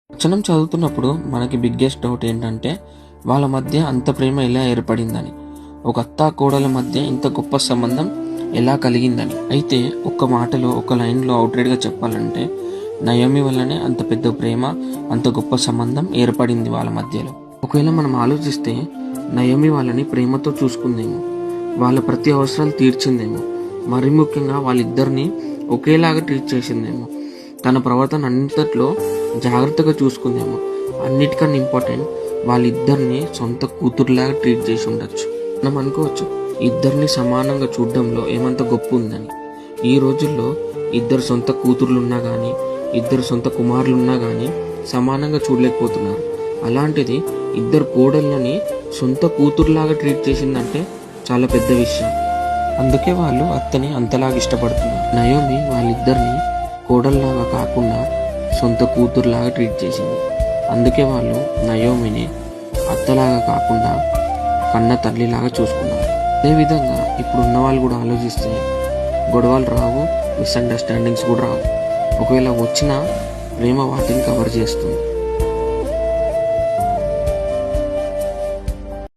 వచనం చదువుతున్నప్పుడు మనకి బిగ్గెస్ట్ డౌట్ ఏంటంటే వాళ్ళ మధ్య అంత ప్రేమ ఎలా ఏర్పడిందని, ఒక అత్తా కోడల మధ్య ఇంత గొప్ప సంబంధం ఎలా కలిగిందని. అయితే ఒక్క మాటలో ఒక లైన్లో అవుట్రైడ్గా చెప్పాలంటే నయోమి వల్లనే అంత పెద్ద ప్రేమ, అంత గొప్ప సంబంధం ఏర్పడింది వాళ్ళ మధ్యలో. ఒకవేళ మనం ఆలోచిస్తే నయోమి వాళ్ళని ప్రేమతో చూసుకుందేమో, వాళ్ళ ప్రతి అవసరాలు తీర్చిందేమో, మరీ ముఖ్యంగా వాళ్ళిద్దరిని ఒకేలాగా ట్రీట్ చేసిందేమో, తన ప్రవర్తన అంతట్లో జాగ్రత్తగా చూసుకుందేమో, అన్నిటికన్నా ఇంపార్టెంట్ వాళ్ళిద్దరిని సొంత కూతురులాగా ట్రీట్ చేసి ఉండొచ్చు. మనం అనుకోవచ్చు ఇద్దరిని సమానంగా చూడడంలో ఏమంత గొప్ప ఉందని. ఈ రోజుల్లో ఇద్దరు సొంత కూతుర్లున్నా కానీ, ఇద్దరు సొంత కుమారులున్నా కానీ సమానంగా చూడలేకపోతున్నారు. అలాంటిది ఇద్దరు కోడళ్ళని సొంత కూతురులాగా ట్రీట్ చేసిందంటే చాలా పెద్ద విషయం. అందుకే వాళ్ళు అత్తని అంతలాగా ఇష్టపడుతున్నారు. నయోమి వాళ్ళిద్దరిని కోడల్లాగా కాకుండా సొంత కూతురులాగా ట్రీట్ చేసింది. అందుకే వాళ్ళు నయోమిని అత్తలాగా కాకుండా కన్న తల్లిలాగా చూసుకున్నారు. అదేవిధంగా ఇప్పుడు ఉన్న వాళ్ళు కూడా ఆలోచిస్తే గొడవలు రావు, మిస్అండర్స్టాండింగ్స్ కూడా రావు. ఒకవేళ వచ్చినా ప్రేమ వాటిని కవర్ చేస్తుంది.